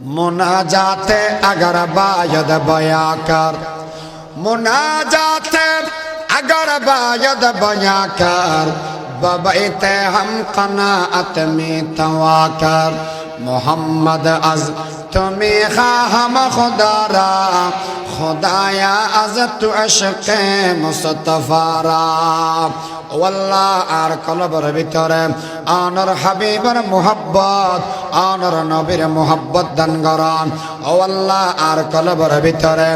मुनाजाते अगर बायद बया कर, मुनाजाते अगर बायद बया कर, बबैते हम कनाअत में तवा कर। मोहम्मद अज तुम्हें हम खुदारा, खुदाया अज तु अश्क़े मुस्तफ़ारा। वल्लाह आर कलबर भितरे आनर हबीबर मोहब्बत, आनर नबीर मोहब्बत दान करन। ओ अल्लाह आर कलबर भितरे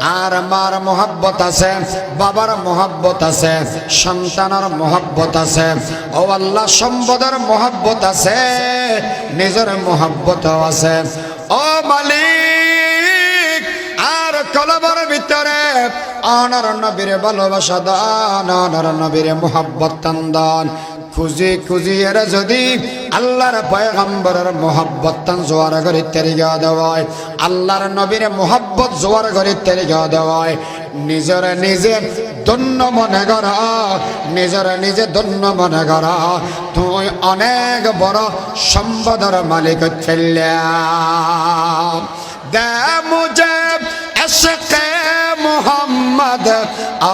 आर मार मोहब्बत आछे, बाবার मोहब्बत आछे, सन्तानर मोहब्बत आछे। ओ अल्लाह सम्पदर मोहब्बत आछे, निजेर मोहब्बत आछे। ओ मालिक आर कलबर भितरे आनर नबीर भालोबासा दान, आनर नबीर मोहब्बत दान। খুঁজি খুঁজি এরা যদি আল্লাহর পয়গম্বরের মোহাব্বত তান জোয়ার করে তেরিগা দেওয়ায়, আল্লাহর নবীর মোহাব্বত জোয়ার করে তেরিগা দেওয়ায়, নিজের নিজে ধন্য মনে করা, নিজের নিজে ধন্য মনে করা, তুই অনেক বড় সম্পদের মালিক ছিলাম। দে মুঝে ইশকে मोहम्मद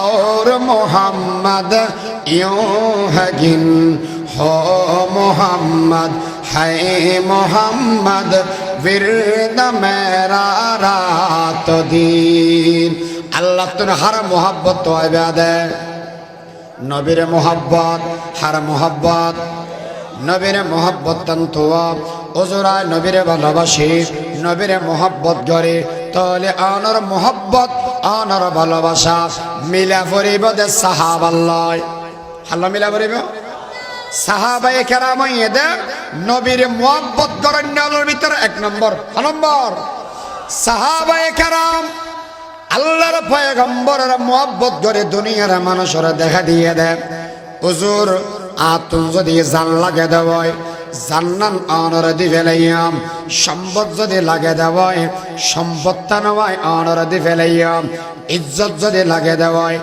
और मोहम्मद यूं है गिन हो मोहम्मद है मोहम्मद विरद मेरा रात दिन। अल्लाह तुन हर मोहब्बत तो आबादे नबीर मोहब्बत हर मोहब्बत नबीर मोहब्बत तंतुआ ओजरा नबीर भालोबासी नबीर मोहब्बत करे তাহলে আনার মোহব্বত আনার ভালোবাসা মিলা পড়িব দে সাহাবাল্লাহ। আল্লাহ মিলা পড়িব সাহাবায়ে কেরাম এদে নবীর মোহব্বত করেন আল্লাহর ভিতরে এক নম্বর সাহাবায়ে কেরাম আল্লাহর পয়গম্বরের মোহব্বত করে দুনিয়ার মানুষের দেখা দিয়ে দেয়। হুজুর আতুন যদি জান লাগে দেওয়ায় জান্নাত আনর দিবেলাইয়াম, সম্পদ যদি লাগে দেওয়ায় সম্পদটা নয় আনর দিবেলাইয়াম, ইজ্জত যদি লাগে দেওয়ায়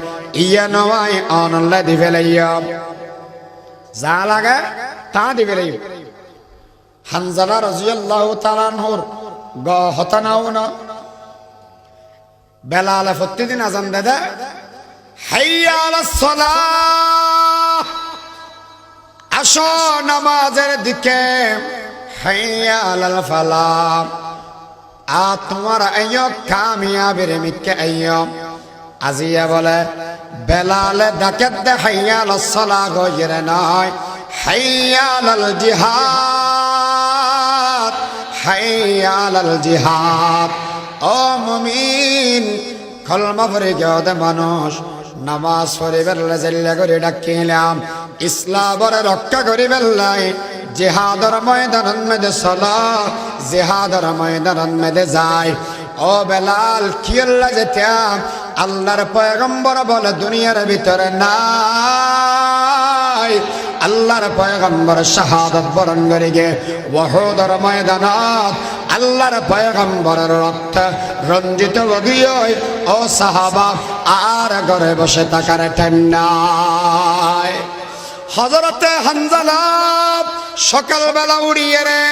ইয়া নয় আনল্লা দিবেলাইয়াম, যা লাগে তা দিবেলাইয়াম। হানজালা রাদিয়াল্লাহু তাআলা আনহুর গ হতানাও না বেলাল প্রতিদিন আযান দেদা হাইয়া আলাস সালাহ, আসো নামাজের দিকে, হাইয়া আলাল ফালাহ, আ তোমার আইয়ো কামিয়াবির মিকে আইয়ো। আজিয়া বলে বেলালে ডাকে দে হাইয়া আলাস সালাহ গয়রে নয়, হাইয়া আলাল জিহাদ, হাইয়া আলাল জিহাদ। ও মুমিন কলমা পড়ে গেদে মানুষ নামাজ পড়ে বেরলে জেল্লা করে ডাকিলাম, ইসলামরে রক্ষা করি বেল্লাই, জিহাদর ময়দান মেদে চলা, জিহাদর ময়দান মেদে যায়। ও বেলাল কি আল্লাহ যেটা আল্লাহর পয়গম্বর বলে দুনিয়ার ভিতরে নাই, আল্লাহর পয়গম্বর শাহাদাত বরণ করে গে ওয়াহুদের ময়দানত আল্লাহর পয়গম্বরের রক্ত রঞ্জিত হয়ে। ও সাহাবা আর ঘরে বসে থাকার টাইম নাই। হযরতে হানজালা সকালবেলা উড়িয়ে রে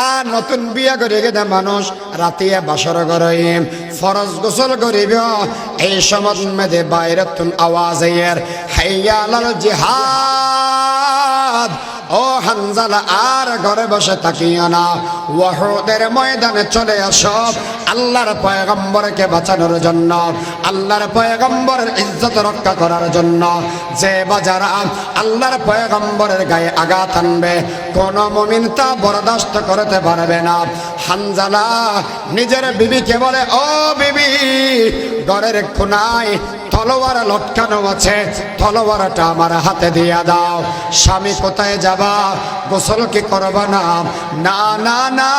আর নতুন বিয়া করে গেছে মানুষ রাতিয়া বাসর করে ফরজ গোসল করিব। এই সময় মেদে বাইরে তুন আওয়াজ এর হাইয়া আলাল জিহাদ। ও হানজালা আর ঘরে বসে থাকিও না, ওয়াহুদের ময়দানে চলে আসো আল্লাহর পয়গম্বরকে বাঁচানোর জন্য, আল্লাহর পয়গম্বরের ইজ্জত রক্ষা করার জন্য। যে বাজারা আল্লাহর পয়গম্বরের গায়ে আঘাত আনবে কোন মুমিন তা বরদাস্ত করতে পারবে না। হানজালা নিজের বিবিকে বলে, ও বিবি ঘরের কোনায় তলোয়ার লটকানো আছে, তলোয়ারটা আমার হাতে দিয়া দাও। স্বামী কোথায় যাবা? গোসল কি করবা না? না না না,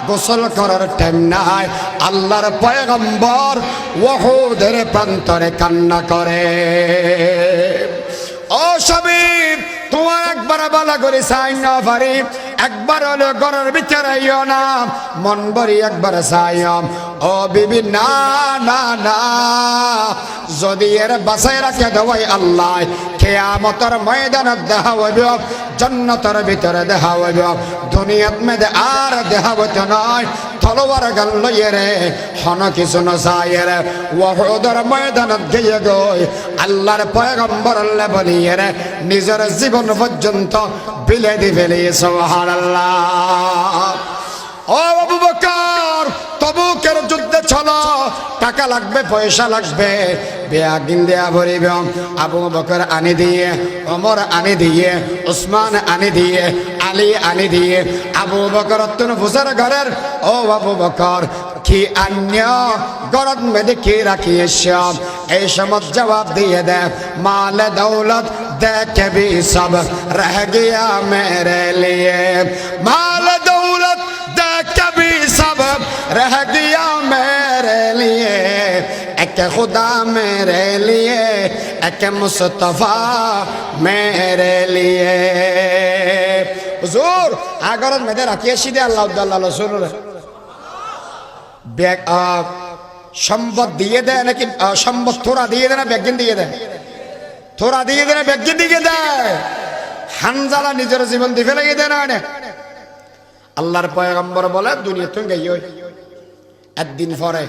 গোসল করার টাইম নাই। আল্লাহর পয়গম্বর ওয়াহুদের প্রান্তরে কান্না করে। ও স্বামী তোমার একবার বালা করে চাই না পারি, একবার হলো ঘরের ভিতরে ইও না মন ভরি একবার চাইম ও বিবি না না না যদি এর বাসায় রাখে দেওয়াই আল্লাহ কিয়ামতের ময়দানে দেখা হইব জান্নাতের ভিতরে দেখা হইব দুনিয়াত মধ্যে আর দেখা হইতো নয় তলোয়ার গাল লইয়ে রে হন কিছু নসায় রে ওহুদের ময়দানত গিয়ে গই আল্লাহর পয়গম্বর আল্লাহ বলিয়ে রে নিজের জীবন পর্যন্ত বিলে দি ফেলে সুবহানাল্লাহ ও আবু বকর তবুকের যুদ্ধে চলো টাকা লাগবে পয়সা লাগবে বেয়া গিন্দেয়া ভরিব আবু বকর আনি দিয়ে ওমর আনি দিয়ে উসমান আনি দিয়ে আলী আনি দিয়ে আবু বকর তুন ফুসার ঘরের ও আবু বকর কি আন্য গরদ মেদে কি রাখিয়েছ এই সময় জবাব দিয়ে দে মাল দৌলত দেখে भी सब रह गया मेरे लिए माल दौलत देखे भी सब रह गया मेरे लिए एक खुदा मेरे लिए एक मुस्तफा मेरे लिए हुजूर अगर मेरे रखिए सीधे अल्लाह अल्लाह रसूल ব্যাগ সম্পদ দিয়ে দেয় নাকি সম্পদ থোড়া দিয়ে দেয় না ব্যাগিন দিয়ে দেয় থোড়া দিয়ে দেয় না ব্যাগিন দিয়ে দেয় হানজালা নিজের জীবন দিয়ে ফেলে দেয় না আল্লাহর পয়গম্বর বলে দুনিয়া তুমি গাইও একদিন পরে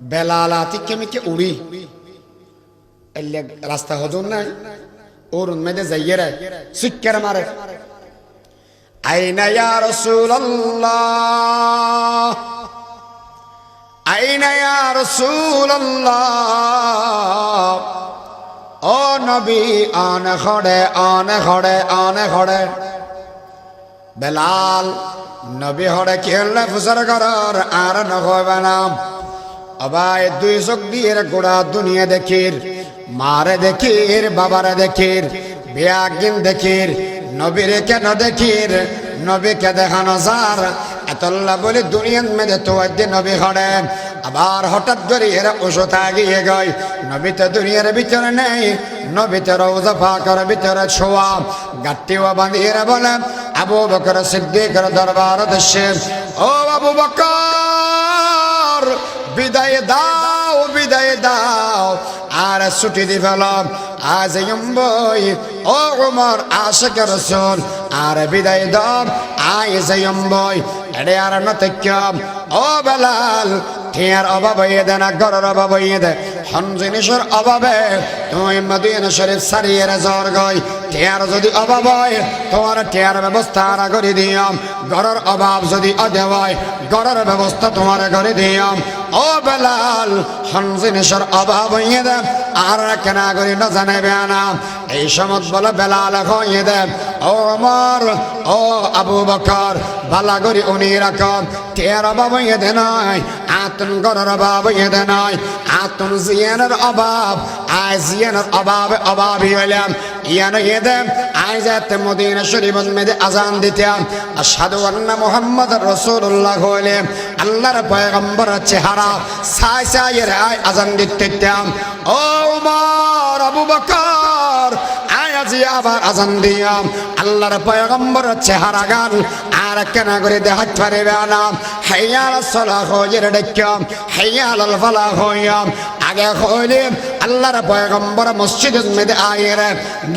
বেলালা থেকে মিকে উড়ি এলে রাস্তা হজুন নাই ওর মেদে যাইয়ে রে সিক্কার মারে আইনা ইয়া রাসূলুল্লাহ আইনা ইয়া রাসূলুল্লাহ ও নবী আনে খড়ে আনে খড়ে আনে খড়ে বেলাল নবী হড়ে খেললে ফুসার করার আর নহবে না অবাই দুই চোখ দিয়ে গোড়া দুনিয়া দেখির মারে দেখির বাবারে দেখির বিয়াগিন দেখির নবীরে কেন দেখির নবীকে দেখানো যার এতল্লা বলে দুনিয়ার মেঝে তো একদিন নবী হড়ে আবার হঠাৎ করে এরা ওষুধ আগিয়ে গয় নবীতে দুনিয়ার ভিতরে নেই নবীতে রওজা পাকের ভিতরে ছোঁয়া গাট্টিও বাঁধিয়ে বলে আবু বকর সিদ্দিকের দরবার দেশে ও আবু বকর বিদায় দাও বিদায় দাও আর ছুটি দি ফেলাম আজ বই ও উমর আশিক রাসূল আর বিদায় দাও আজ বই এড়ে আর নতক্যম ও বেলাল টিয়ার অভাব হয়ে দেয় না ঘরের অভাব হয়ে দেয় হন জিনিসের অভাবে তুমি মদিনা শরীফ সারিয়ে জ্বর গই টিয়ার যদি অভাব হয় তোমার টিয়ার ব্যবস্থা করে দিয়াম ঘরের অভাব যদি অদেব হয় ঘরের ব্যবস্থা তোমার করে দিয়াম ও বেলাল হন জিনিসের অভাব হয়ে দেয় আর কেনা করি না জানাবে না এই সময় বলে বেলাল হয়ে দেয় ও আমার ও আবু বকর বালা করি উনি রাখম টিয়ার অভাব হয়ে দে নয় আতুন ঘরের অভাব হয়ে দে নয় আতুন জিয়ানের অভাব আয় জিয়ানের অভাবে অভাবী হইলাম ইয়ান হয়ে দেন আয় যাতে মদিনা শরীফের মধ্যে আজান দিতাম আশহাদু আন্না মুহাম্মাদুর রাসূলুল্লাহ হইলে আল্লাহর পয়গম্বরের চেহারা ছাই ছাই এর আজান দিতাম ও উমর আবু বকর আয়াজি আবার আজান দিয়াম আল্লাহর পয়গম্বরের চেহারা গান আর কেন করে দেখাতে পারবে না হাইয়া আলাস সালাহ হইর ডাক্কাম হাইয়া আলাল ফালাহ হইয়াম আগে হইলে আল্লাহর পয়গম্বর মসজিদের মধ্যে আয়ের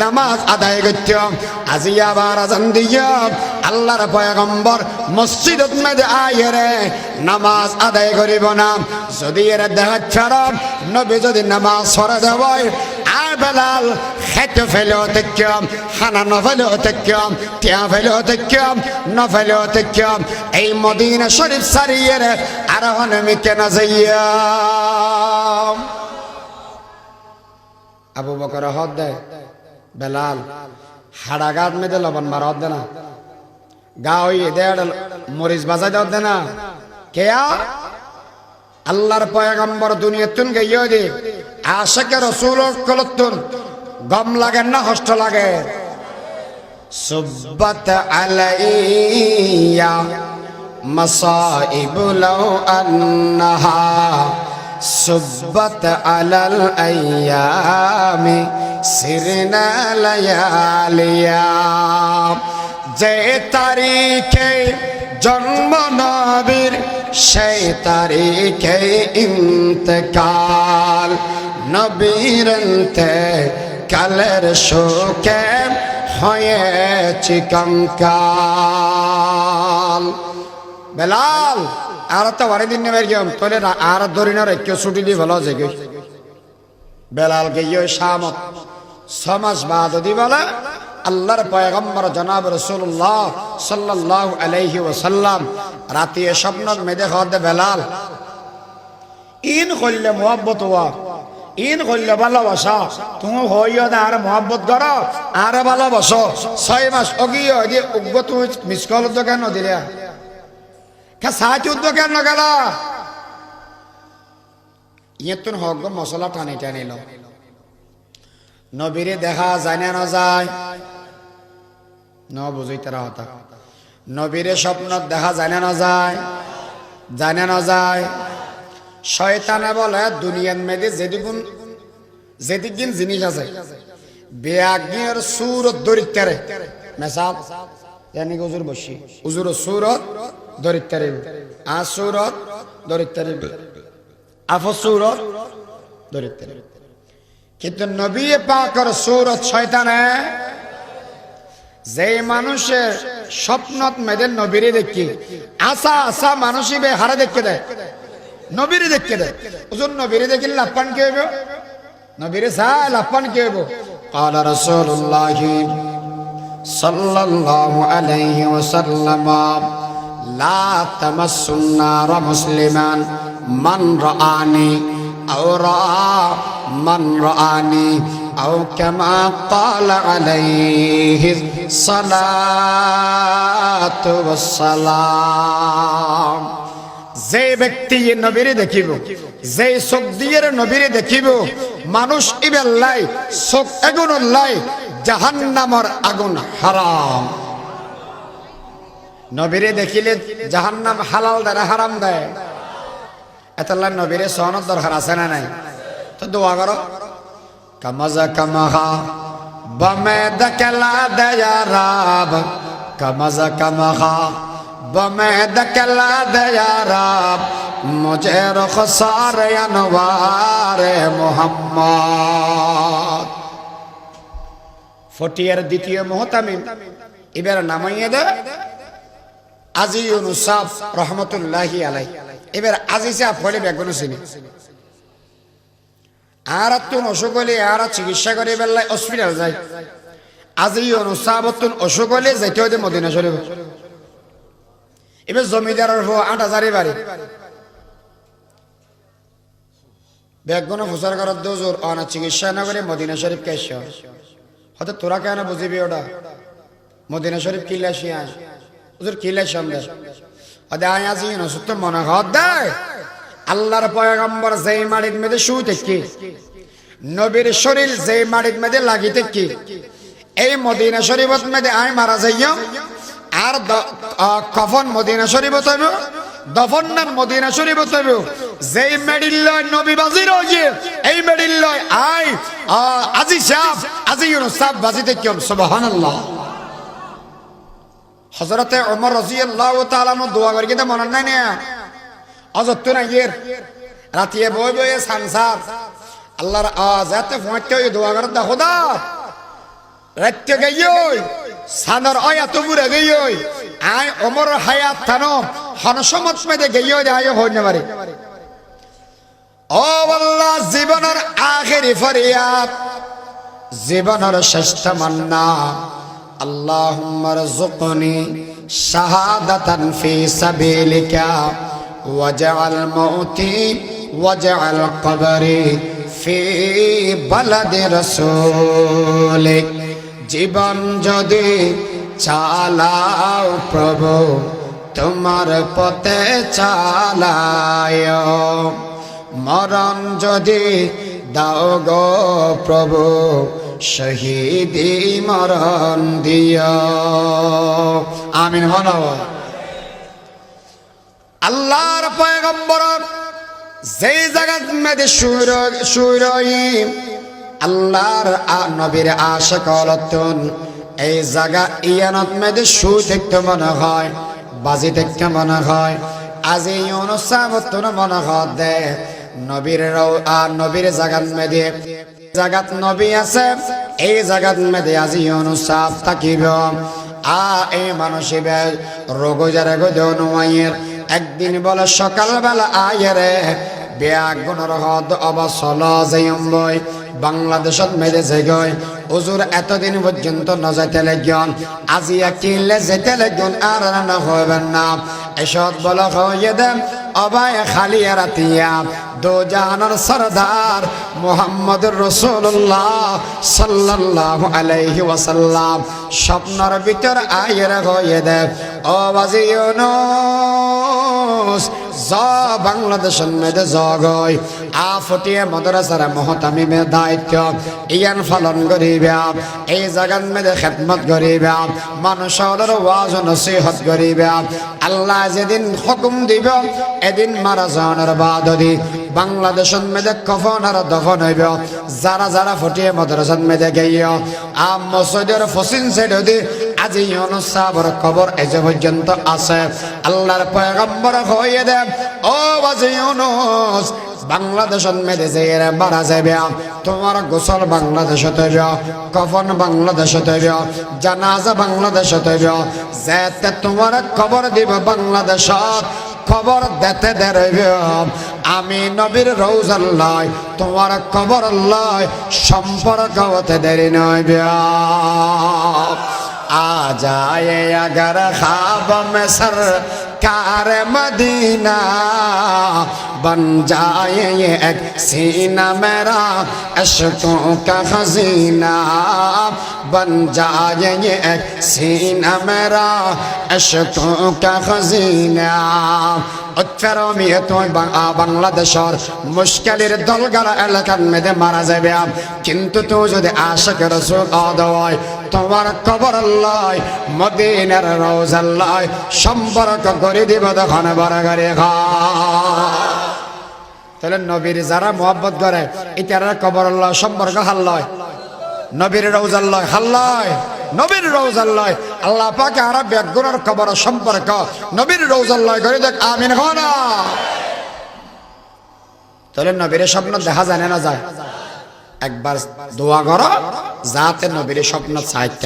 নামাজ আদায় করতাম আজি আবার আজান দিয়াম আল্লাহর পয়গম্বর মসজিদের মধ্যে আয়ের নামাজ আদায় করিব না যদি এর দেখাত ছাড়ব নবী যদি নামাজ ছড়া দেওয়ায় আর বেলাল খেতে ফেলেও তেক্যম খানা নফেলেও তেক্যম টিয়া ফেলেও তেক্যম নফেলেও তেক্যম এই মদিনা শরীফ সারিয়ে আর হনমি কেন যাইয়া আবু বকর হদ দে বেলাল হাড়াঘাট মেদে লবণ মার হদ দে না গা হইয়ে দে মরিচ বাজাই দে না কেয়া আল্লাহর পয়গম্বর দুনিয়াতুন গাইয়া দে আশিক রাসূল কলতুন গম লাগে না কষ্ট লাগে সুব্বাত আলাইয়া মাসাইব লাউ আন্নাহা সুব্বাত আলাল আইয়ামি সিরনা লায়ালিয়া যে তারিখে জন্ম নবীর সেই তারিখে ইন্তেকাল, নবীর ইন্তেকালের শোকে হয়েছি কঙ্কাল। বেলাল আর তো বাড়ি দিন নেবের গিয়ে তোলে আর ধরি না কেউ ছুটি দিয়ে ভালো আছে বেলাল গিয়ে শামত 6 মাস বাদ দি বলে আল্লাহর পয়গম্বর জনাব রাসূলুল্লাহ সাল্লাল্লাহু আলাইহি ওয়াসাল্লাম রাতে স্বপ্নত মেদে খদে বেলাল ইন কইলে মুহাব্বত হওয়া ইন কইলে ভালোবাসা তুমি হইও না আর মুহাব্বত করো আর ভালোবাসো 6 মাস অগিয়ে দিয়ে উগ্র তুমি মিস কল তো কেন দিলে কে সাথে উদ্যোগ কেন গেল ইয়ে তোর হক মশলা টানি টানিল নবীরে দেখা যায় না যায় ন বুঝই তারা হতা নবীরে স্বপ্ন দেখা যায় না যায় জানে না যায় শয়তানে বলে দুনিয়ার মেয়েদে যেদিন জিনিস আছে বেআজ্ঞের সুরত দরিদ্রে মেসাব জানি হুজুর বসি হুজুর সুরত দরিদ্রে আ সুরত দরিদ্রে আফ সুরত দরিদ্রে কিন্তু নবী পাকের সুরত শয়তানে যে মানুষের স্বপ্নত মেয়েদের নবীরে দেখি আশা আশা মানুষই বে হারা দেখতে দেয় নবীরে দেখতে দেয় হুজুর নবীরে দেখিলে লাফান কি হইব নবীরে চাই লাফান কি হইব قال رسول الله صلى الله عليه وسلم لا تمس النار مسلما من رآني أو رأى من رآني أو كما قال عليه الصلاة والسلام যে ব্যক্তি নবীরে দেখিব যে চোখ দিয়ে নবীরে দেখিব মানুষ ইবেল্লাই চোখ আগুন লাই জাহান্নামের আগুন হারাম নবীরে দেখিলে জাহান্নাম হালাল দেয় হারাম দেয় এতলা নবীরে সহনত দরকার আছে না নাই তো দোয়া করো কামাজা কামাহা বমে দকলা দয়া রাব কামাজা কামাহা বমে দকলা দয়া রাব মুঝে রখসার আনওয়ার মুহাম্মদ ফটিয়ার দ্বিতীয় মুহতামিম এবার নামাইয়ে দে আজি ইউনুস রহমতুল্লাহি আলাইহি এবার আজি সাহেব ফলে বেগুন চিনি আর তুন অসুখ হলে আর চিকিৎসা করে বেলায় হসপিটাল যায় আজি ইউনুস তুন অসুখ হলে যাইতে হইতে মদিনা শরীফ এবার জমিদারের 8,000 বাড়ি বেগুন ফুসার করার দোজোর অনা চিকিৎসা না করে মদিনা শরীফ কে হয়তো তোরা কেন বুঝিবি ওটা মদিনা শরীফ কিল্লা শিয়া হুজুর কিল্লা সামনে ওদে আয় আজি ইউনুস তো মনে হদ দেয় আল্লাহর পয়গম্বর যেই মাটির মধ্যে শুইতে কি নবীর শরীর যেই মাটির মধ্যে লাগিতে কি এই মদিনা শরীফত মধ্যে আয় মারা যাইও আর কফন মদিনা শরীফত হইব দফন নাম মদিনা শরীফত হইব যেই মেডিল্লয় নবী বাজির হইয়ে এই মেডিল্লয় আয় আজি সাহেব আজি ইউনুস সাহেব বাজিতে কি সুবহানাল্লাহ হযরতে ওমর রাদিয়াল্লাহু তাআলা নো দোয়া করি কিন্তু মনে নাই না অযত্ন না ইয়ের রাতিয়ে বই বই সংসার আল্লাহর আজাতে ফোঁটতে দোয়া করে দা খোদা রাতে গইই সাদর আয়াত পুরে গইই আয় ওমর হায়াত থানো হনসমত মেদে গইই আয় হইনে পারে ও আল্লাহ জীবনের আখেরি ফরিয়াদ জীবনের শ্রেষ্ঠ মান্না আল্লাহুম্মা রযুকনি শাহাদাতান ফি সাবিলিকা ওয়াজআল মাউতি ওয়াজআল কবরি ফি বালাদি রাসূলিক জীবন যদি চালাও প্রভু তোমার পথে চালায় মরণ যদি দাও গো প্রভু শহীদি মরণ দিও আমিন বলো আল্লাহর পয়গম্বর যেই জায়গার মধ্যে সুরই আল্লাহর নবীর আশিক হলতুন এই জায়গা ইয়ানত মেয়েদের শু দেখতে মনে হয়, বাজি দেখতে মনে হয়। আজ এই অনুষ্ঠান মনে হয় দে নবীর নবীর জাগাত মেদে জাগাত নবী আছে, এই জাগাত মেদে আজি অনুষ্ঠান থাকিব। এই মানসিক রোগ যারা গের একদিন বলে সকালবেলা আয়েরে বেয়া গুণর হদ অবসল বই বাংলাদেশত মেদে যে গই হুজুর এতদিন পর্যন্ত ন যাইতে লাগন, আজি কিনলে যেতে লাগন আর না হইবেন না। এসব বলা হয়ে দেন অবায় খালি রাতিয়া দো জাহানের সরদার মুহাম্মদুর রাসূলুল্লাহ সাল্লাল্লাহু আলাইহি ওয়াসাল্লাম স্বপ্নর ভিতর আয়ের হয়ে দেন ও বাজি ইউনুস বাংলাদেশের মেয়েদের জগয় ফটিয়ে মাদ্রাসার মহতামিমের দায়িত্ব ইয়ান পালন করিবা, এই জায়গার মেয়েদের খেদমত করিবা, মানুষের ওয়াজ নসিহত করিবা। আল্লাহ যেদিন হুকুম দিব এদিন মারা যাওয়ার বাদদি বাংলাদেশের মেয়েদের কফন আর দফন হইব। যারা যারা ফটিয়ে মাদ্রাসার মেয়েদের গিয়ে মসজিদের ফসিন সাইড দি আজি ইউনুস সাহেবের কবর এজ পর্যন্ত আছে। আল্লাহর পয়গম্বর হয়ে দেন ও বাজি ইউনুস বাংলাদেশের মেয়েদে যে মারা যাবে তোমার গোসল বাংলাদেশে তৈব, কফন বাংলাদেশে তৈব, জানাজা বাংলাদেশে তৈব, যেতে তোমার খবর দিব বাংলাদেশত খবর দেতে দেবে। আমি নবীর রওজাল্লাহ তোমার খবর আল্লাহ সম্পর্ক হতে দেরি নইবে। आ जाए अगर ख्वाब में सरकार मदीना बन जाए ये एक सीना मेरा अशकों का खजीना बन जाए ये एक सीना मेरा अशकों का खजीना। বাংলাদেশের মুশকিলের দলগালা এলাকার মেয়েদের মারা যাবে, কিন্তু তুই যদি আশিক রাসূল আদয় তোমার কবর আল্লাহ মদিনার রওজা আল্লাহ সম্পর্ক করে দিব তখন বড় করে খা। তাহলে নবীর যারা মোহাব্বত করে এটার কবর আল্লাহ সম্পর্ক হাল্লয়, নবীর রওজা আল্লাহ হাল্লয়, নবীর রওজা আল্লাহ আল্লাহ পাক আর বেগুনার কবর সম্পর্ক নবীর রওজা আল্লাহ করে দেখ আমিন হনা। তাহলে নবীর স্বপ্ন দেখা যায় না যায়? একবার দোয়া করো যাতে নবীর স্বপ্ন সাহিত্য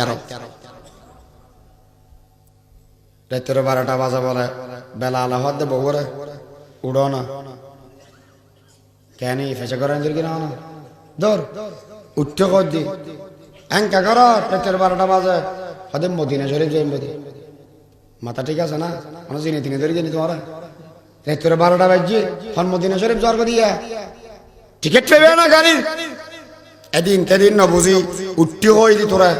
রাতের 12টা বাজে বলে বেলা আলা হওয়ার দে বউরে উড়ো না কেন ফেসে করেন কিনা না ধর উঠতে কর দি এঙ্কা কর রাতের 12টা বাজে হয়তো মদিনা শরীফ যাই মাথা ঠিক আছে না? আমরা চিনি তিনি ধরে জানি তোমার রাতের 12টা বাজছে হন মদিনা শরীফ যাওয়ার করিয়া টিকিট পেবে না গাড়ির এদিন তেদিন না বুঝি উঠতে হই দি তোরা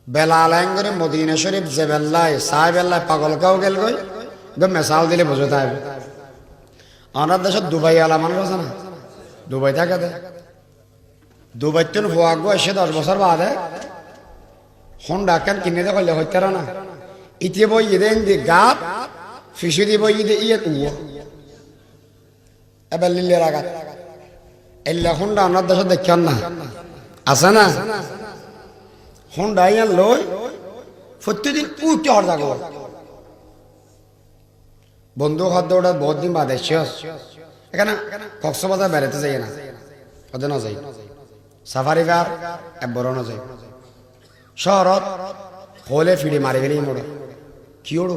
বেলা আলাইঙ্গরে মদিনা শরীফ যে বেল্লায় সাহেব বেল্লায় পাগল কাউ গেল গই মেসাল দিলে বুঝে তাই আমার দেশত দুবাই আলা মানুষ আছে না, দুবাই থাকে দে দুবাই তুন হওয়া গো এসে 10 বছর বাদে হোন্ডা কেন কিনে দে কইলে হইতারা না ইতি বই ইদেন দি গাত ফিশি দি বই ইদে ইয়ে কুয়া এবার লিলে রাগাত এল্লা হোন্ডা আমার দেশত দেখছেন না আছে না হোন্ডা ইয়ান লই প্রতিদিন উঠতে হর যাগো বন্ধু হাত দৌড়া বহুত দিন বাদে শেষ এখানে কক্সবাজার বেড়াতে যাই না ওদের না যাই সাফারি পার বড় না যাই শহরত হলে ফিরে মারি ফেলি মোড়ে কি ওড়ো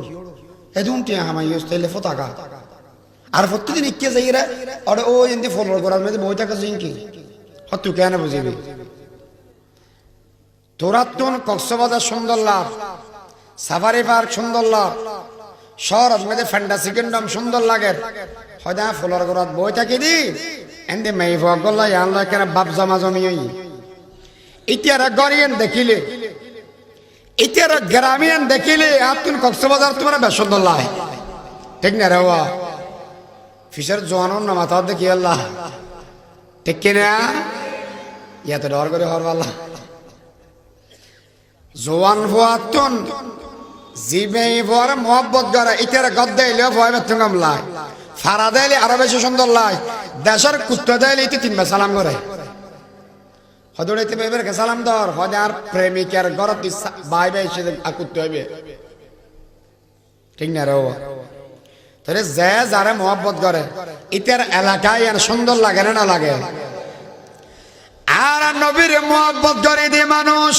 এদুন টিয়া হামাই ইউস্তাইলে ফতাকা আর প্রতিদিন ইকে যাই রে আর ও এন্দি ফলো করার মধ্যে বই টাকা জিঙ্কি হতু কেন বুঝিবি তোরা তোন কক্সবাজার সুন্দর লাভ সাফারি পার্ক সুন্দর লাভ শহরত মধ্যে ফ্যান্টাসি কিংডম সুন্দর লাগে হয়তো ফুলর ঘরত বই থাকি দি এন্দি মেয়ে ভগল্লা ইয়ানলা কেন বাপ জমা জমি ইতিয়ারা গরিয়ান দেখিলে ইতিয়ারা গ্রামীণ দেখিলে আপনি কক্সবাজার তোমার বেশ সুন্দর লাগে ঠিক না রে ওয়া ফিশার জোয়ানোর না মাথা দেখি আল্লাহ ঠিক কিনা ইয়াতে ডর করে হরবাল্লাহ জোয়ান ফুয়াতন জিবে বর মোহাব্বত করে ইতার গদ্দে এলে ভয় বেতন কামলায় ফারা দেলে আরো বেশি সুন্দর লাই দেশের কুত্তা দেলে ইতি 3 বার সালাম করে হদড়াইতে বেবেরকে সালাম দর হদে আর প্রেমিকের গরত ভাই ভাই সে আকুতে হইবে ঠিক না রে তাহলে যে যারে মোহাব্বত করে ইতার এলাকায় আর সুন্দর লাগে না লাগে আর নবীর মোহাব্বত করে দিয়ে মানুষ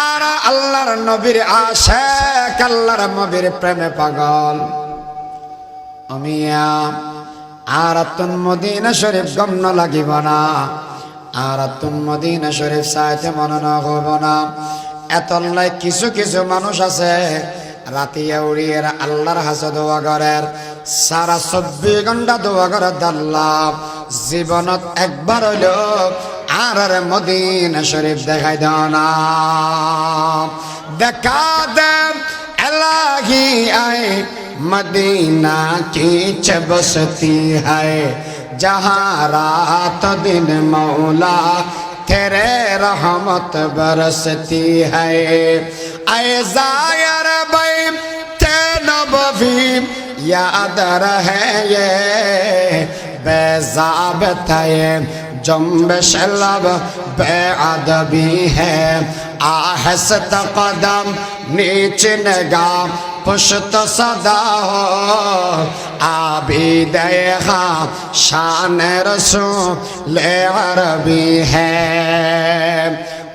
আর আল্লাহর নবীর আশিক আল্লাহর নবীর প্রেমে পাগল আমিয়া আর তুন মদিনা শরীফ গমন লাগিব না আর তুন মদিনা শরীফ চাইতে মনে না হব না এতলাই কিছু কিছু মানুষ আছে রাতিয়া উড়িয়ে আল্লাহর হাসে দোয়া করে সারা 24 ঘন্টা দোয়া করে আল্লাহ জীবনত একবার হইলো আর মদিনা শরীফ দেখাই দাও না দেখা দে এলাহি আয়ে मदीना की बसती है जहाँ रात दिन मौला तेरे रहमत बरसती है ऐ ज़ायर बैते नबवी याद रहे ये बेज़ाबत है जंबश लब बेअदबी है आहस्त कदम नीचे नगाह पुश्त सदा हो आबी देखा शान रसूल अरबी है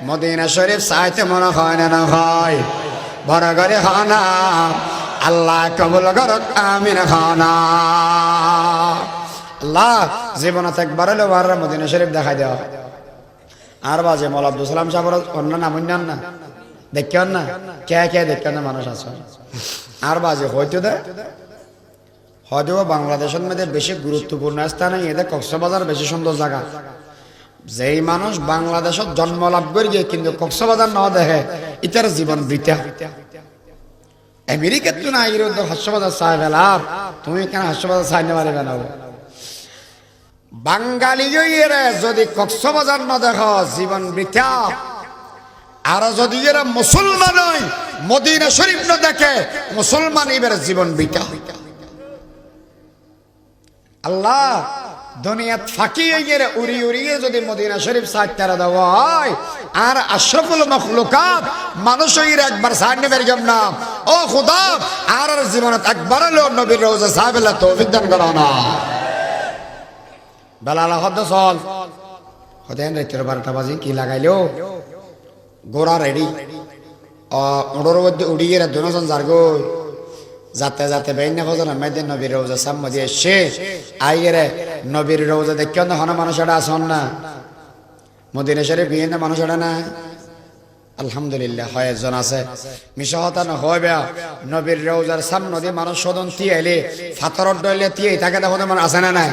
मदीना शरीफ साइते मन खाने न खाय बड़ा करे खाना अल्लाह कबूल करो आमीन खाना अल्लाह जीवन तक बरलो बार मदीना शरीफ दिखाई दो আর বাজে মৌলা আব্দুল সালাম সাহেবের অন্য নাম না দেখেন না কে দেখেন না মানুষ আছে আর বাজে হয়তো বাংলাদেশের মধ্যে বেশি গুরুত্বপূর্ণ স্থানে এদের কক্সবাজার বেশি সুন্দর জায়গা যেই মানুষ বাংলাদেশত জন্ম লাভ করে গিয়ে কিন্তু কক্সবাজার না দেখে ইতার জীবন বৃথা আমেরিকাত তো না ইরো হাসপাতাল সাহেব লাভ তুমি কেন হাসপাতাল সাইন মারিবে না বাঙালি যদি কক্সবাজার না দেখো জীবন বৃথা আর যদি এরা মুসলমান হয় মদিনা শরীফ না দেখে মুসলমান এবার জীবন বৃথা আল্লাহ দুনিয়াত ফাঁকি গিয়ে উড়িয়ে যদি মদিনা শরীফ সাইড তারা দেওয়া হয় আর আশরাফুল মখলুকাত মানুষ একবার সাইড নেবের না ও খুদা আর জীবনত একবার হলো নবীর রওজা সাহেবেলা তৌফিক দান করো না বেলালা হদ চল হতেন রাত্রের 12টা বাজে কি লাগাইলো গোড়া রেডি ওড়োর মধ্যে উড়িয়ে দুজন যার গো যাতে যাতে বেইনা ফজর মেদিন নবীর রওজা সামনে দিয়ে এসে আইরে নবীর রওজা দেখে না হন মানুষটা আসন না মদিনা শরীফ গিয়ে না মানুষটা না আলহামদুলিল্লাহ হয় একজন আছে মিশহতা না হয় বেয়া নবীর রওজার সামনে দিয়ে মানুষ সদন তিয়াইলে ফাতরত ডইলে তিয়াই থাকে দেখো মানুষ আছে না নাই